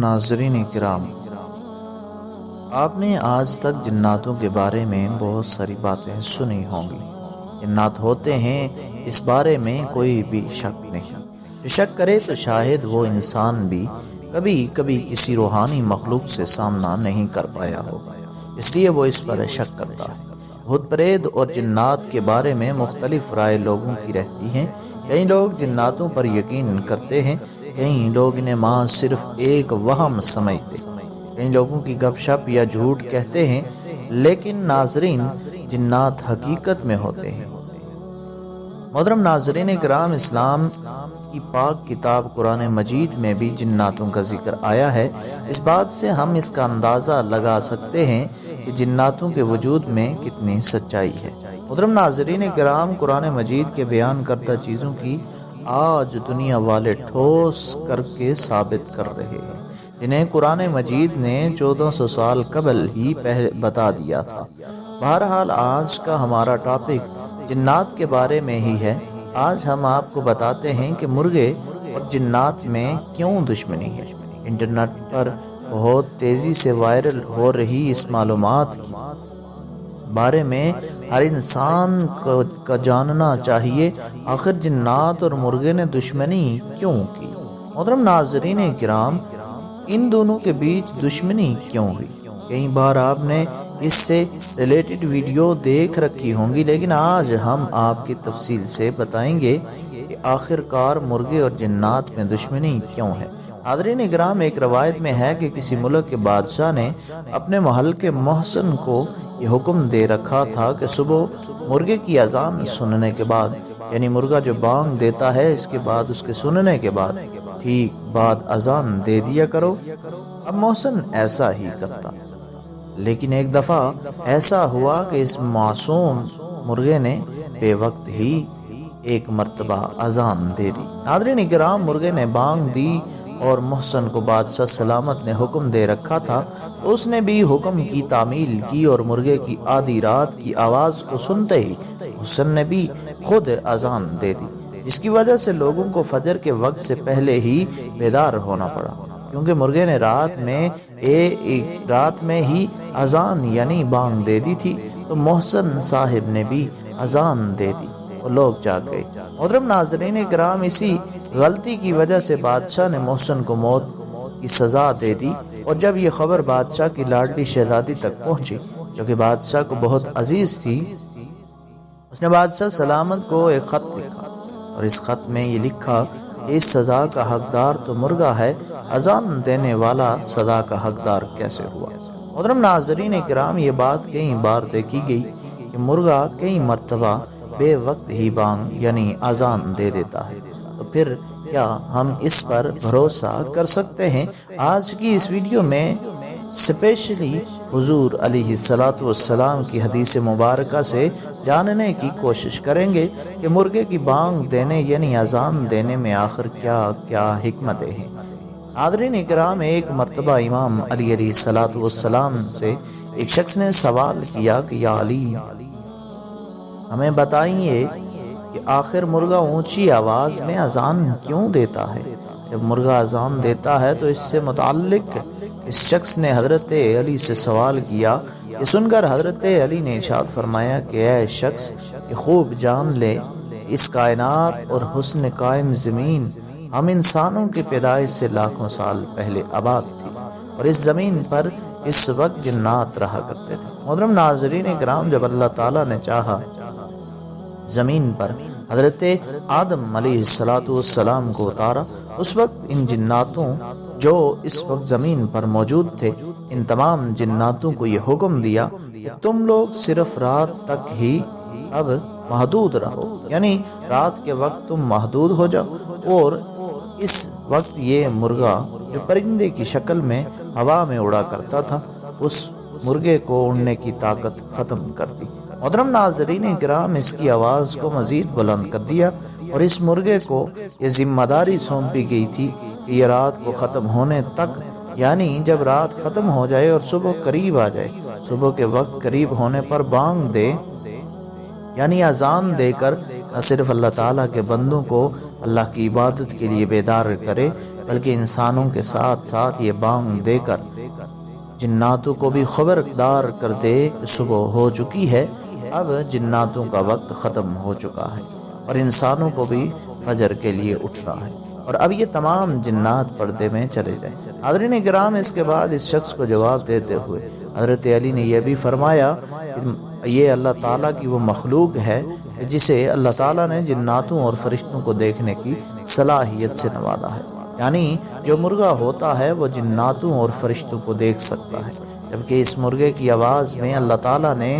ناظرین کرام، آپ نے آج تک جناتوں کے بارے میں بہت ساری باتیں سنی ہوں گی۔ جنات ہوتے ہیں، اس بارے میں کوئی بھی شک نہیں۔ جو شک کرے تو شاید وہ انسان بھی کبھی کبھی کسی روحانی مخلوق سے سامنا نہیں کر پایا ہو، اس لیے وہ اس پر شک کرتا ہے۔ بھوت پریت اور جنات کے بارے میں مختلف رائے لوگوں کی رہتی ہیں۔ کئی لوگ جناتوں پر یقین کرتے ہیں، کئی لوگ انہیں محض صرف ایک وہم سمجھتے، کئی لوگوں کی گپ شپ یا جھوٹ کہتے ہیں۔ لیکن ناظرین، جنات حقیقت میں ہوتے ہیں۔ محترم ناظرین کرام، اسلام کی پاک کتاب قرآن مجید میں بھی جناتوں کا ذکر آیا ہے۔ اس بات سے ہم اس کا اندازہ لگا سکتے ہیں کہ جناتوں کے وجود میں کتنی سچائی ہے۔ محترم ناظرین کرام، قرآن مجید کے بیان کردہ چیزوں کی آج دنیا والے ٹھوس کر کے ثابت کر رہے ہیں، جنہیں قرآن مجید نے 1400 سال قبل ہی بتا دیا تھا۔ بہرحال آج کا ہمارا ٹاپک جنات کے بارے میں ہی ہے۔ آج ہم آپ کو بتاتے ہیں کہ مرغے اور جنات میں کیوں دشمنی ہے۔ انٹرنیٹ پر بہت تیزی سے وائرل ہو رہی اس معلومات کی بارے میں ہر انسان کا جاننا چاہیے، آخر جنات اور مرغے نے دشمنی کیوں کی۔ محترم ناظرین کرام، ان دونوں کے بیچ دشمنی کیوں ہوئی؟ کئی بار آپ نے اس سے ریلیٹڈ ویڈیو دیکھ رکھی ہوں گی، لیکن آج ہم آپ کی تفصیل سے بتائیں گے کہ آخر کار مرغے اور جنات میں دشمنی کیوں ہے۔ حاضرین اکرام، ایک روایت میں ہے کہ کسی ملک کے بادشاہ نے اپنے محل کے محسن کو یہ حکم دے رکھا تھا کہ صبح مرغے کی اذان سننے کے بعد، یعنی مرغا جو بانگ دیتا ہے، اس کے بعد، اس کے سننے کے بعد ٹھیک بعد اذان دے دیا کرو۔ اب محسن ایسا ہی کرتا، لیکن ایک دفعہ ایسا ہوا کہ اس معصوم مرغے نے بے وقت ہی ایک مرتبہ اذان دے دی۔ ناظرین اکرام، مرغے نے بانگ دی اور محسن کو بادشاہ سلامت نے حکم دے رکھا تھا، تو اس نے بھی حکم کی تعمیل کی اور مرغے کی آدھی رات کی آواز کو سنتے ہی محسن نے بھی خود اذان دے دی، جس کی وجہ سے لوگوں کو فجر کے وقت سے پہلے ہی بیدار ہونا پڑا، کیونکہ مرغے نے رات میں ہی اذان یعنی بانگ دے دی تھی، تو محسن صاحب نے بھی اذان دے دی اور لوگ جاگ گئے۔ محترم ناظرین کرام، اسی غلطی کی وجہ سے بادشاہ نے محسن کو موت کی سزا دے دی، اور جب یہ خبر بادشاہ کی لاڈلی شہزادی تک پہنچی، جو کہ بادشاہ کو بہت عزیز تھی، اس نے بادشاہ سلامت کو ایک خط لکھا، اور اس خط میں یہ لکھا کہ اس سزا کا حقدار تو مرغا ہے، اذان دینے والا سزا کا حقدار کیسے ہوا؟ محترم ناظرین کرام، یہ بات کئی بار دیکھی گئی کہ مرغا کئی مرتبہ بے وقت ہی بانگ یعنی اذان دے دیتا ہے، تو پھر کیا ہم اس پر بھروسہ کر سکتے ہیں؟ آج کی اس ویڈیو میں اسپیشلی حضور علیہ السلام کی حدیث مبارکہ سے جاننے کی کوشش کریں گے کہ مرغے کی بانگ دینے یعنی اذان دینے میں آخر کیا کیا حکمتیں ہیں۔ حاضرین اکرام، ایک مرتبہ امام علیہ السلام سے ایک شخص نے سوال کیا کہ یا علی، ہمیں بتائیے کہ آخر مرغا اونچی آواز میں اذان کیوں دیتا ہے؟ جب مرغا اذان دیتا ہے تو اس سے متعلق اس شخص نے حضرت علی سے سوال کیا۔ یہ سن کر حضرت علی نے ارشاد فرمایا کہ اے شخص، یہ خوب جان لے، اس کائنات اور حسن قائم زمین ہم انسانوں کی پیدائش سے لاکھوں سال پہلے آباد تھی، اور اس زمین پر اس وقت جنات رہا کرتے تھے۔ محترم ناظرین کرام، جب اللہ تعالیٰ نے چاہا زمین پر حضرت آدم علیہ السلام کو اتارا، اس وقت ان جناتوں جو اس وقت زمین پر موجود تھے، ان تمام جناتوں کو یہ حکم دیا کہ تم لوگ صرف رات تک ہی اب محدود رہو، یعنی رات کے وقت تم محدود ہو جاؤ، اور اس وقت یہ مرغا جو پرندے کی شکل میں ہوا میں اڑا کرتا تھا، اس مرغے کو اڑنے کی طاقت ختم کر دی۔ محترم ناظرین کرام، اس کی آواز کو مزید بلند کر دیا، اور اس مرغے کو یہ ذمہ داری سونپی گئی تھی کہ یہ رات کو ختم ہونے تک، یعنی جب رات ختم ہو جائے اور صبح قریب آ جائے، صبح کے وقت قریب ہونے پر بانگ دے، یعنی اذان دے کر نہ صرف اللہ تعالیٰ کے بندوں کو اللہ کی عبادت کے لیے بیدار کرے بلکہ انسانوں کے ساتھ ساتھ یہ بانگ دے کر جناتوں کو بھی خبردار کر دے کہ صبح ہو چکی ہے، اب جناتوں کا وقت ختم ہو چکا ہے اور انسانوں کو بھی فجر کے لیے اٹھنا ہے، اور اب یہ تمام جنات پردے میں چلے جائیں۔ حضرین کرام، اس کے بعد اس شخص کو جواب دیتے ہوئے حضرت علی نے یہ بھی فرمایا کہ یہ اللہ تعالیٰ کی وہ مخلوق ہے جسے اللہ تعالیٰ نے جناتوں اور فرشتوں کو دیکھنے کی صلاحیت سے نوازا ہے، یعنی جو مرغا ہوتا ہے وہ جناتوں اور فرشتوں کو دیکھ سکتا ہے، جبکہ اس مرغے کی آواز میں اللہ تعالیٰ نے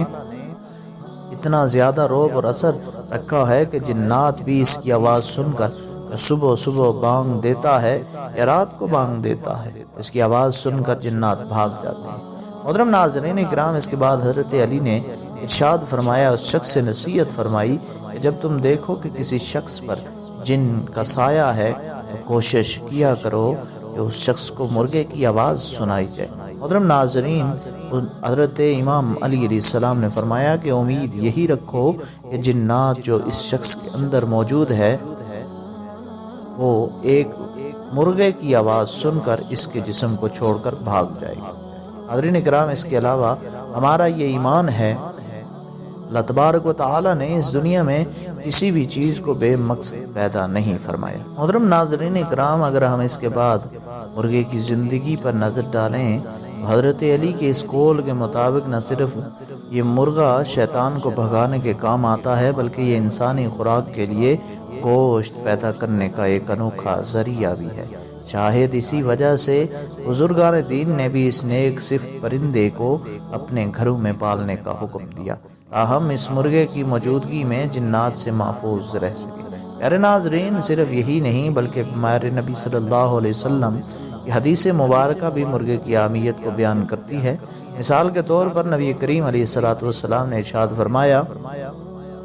اتنا زیادہ رعب اور اثر رکھا ہے کہ جنات بھی اس کی آواز سن کر صبح صبح بانگ دیتا ہے یا رات کو بانگ دیتا ہے، اس کی آواز سن کر جنات بھاگ جاتے ہیں۔ محترم ناظرین کرام، اس کے بعد حضرت علی نے ارشاد فرمایا، اس شخص سے نصیحت فرمائی کہ جب تم دیکھو کہ کسی شخص پر جن کا سایہ ہے تو کوشش کیا کرو کہ اس شخص کو مرغے کی آواز سنائی جائے۔ محترم ناظرین، حضرت امام علی علیہ السلام نے فرمایا کہ امید یہی رکھو کہ جنات جو اس شخص کے اندر موجود ہے وہ ایک مرغے کی آواز سن کر اس کے جسم کو چھوڑ کر بھاگ جائے گا۔ حضرین کرام، اس کے علاوہ ہمارا یہ ایمان ہے اللہ تبارک و تعالی نے اس دنیا میں کسی بھی چیز کو بے مقصد پیدا نہیں فرمایا۔ محترم ناظرین کرام، اگر ہم اس کے بعد مرغے کی زندگی پر نظر ڈالیں، حضرت علی کے اس قول کے مطابق نہ صرف یہ مرغا شیطان کو بھگانے کے کام آتا ہے بلکہ یہ انسانی خوراک کے لیے گوشت پیدا کرنے کا ایک انوکھا ذریعہ بھی ہے۔ شاہد اسی وجہ سے بزرگان دین نے بھی اس نیک صفت پرندے کو اپنے گھروں میں پالنے کا حکم دیا تاہم اس مرغے کی موجودگی میں جنات سے محفوظ رہ سکے۔ پیارے ناظرین، صرف یہی نہیں بلکہ ہمارے نبی صلی اللہ علیہ وسلم کی حدیث مبارکہ بھی مرغے کی اہمیت کو بیان کرتی ہے۔ مثال کے طور پر نبی کریم علیہ الصلوۃ والسلام نے ارشاد فرمایا،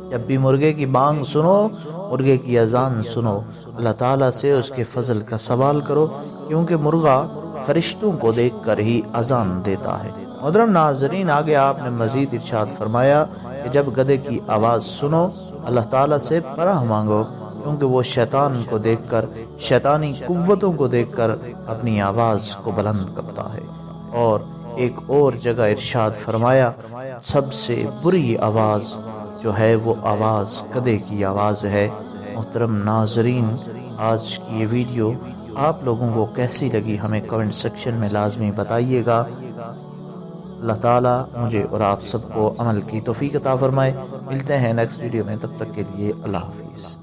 جب بھی مرغے کی بانگ سنو، مرغے کی اذان سنو، اللہ تعالیٰ سے اس کے فضل کا سوال کرو، کیونکہ مرغا فرشتوں کو دیکھ کر ہی اذان دیتا ہے۔ محترم ناظرین، آگے آپ نے مزید ارشاد فرمایا کہ جب گدھے کی آواز سنو، اللہ تعالیٰ سے پناہ مانگو، کیونکہ وہ شیطان کو دیکھ کر، شیطانی قوتوں کو دیکھ کر اپنی آواز کو بلند کرتا ہے۔ اور ایک اور جگہ ارشاد فرمایا، سب سے بری آواز جو ہے وہ آواز گدھے کی آواز ہے۔ محترم ناظرین، آج کی یہ ویڈیو آپ لوگوں کو کیسی لگی ہمیں کمنٹ سیکشن میں لازمی بتائیے گا۔ اللہ تعالیٰ مجھے اور آپ سب کو عمل کی توفیق عطا فرمائے۔ ملتے ہیں نیکسٹ ویڈیو میں، تب تک کے لیے اللہ حافظ۔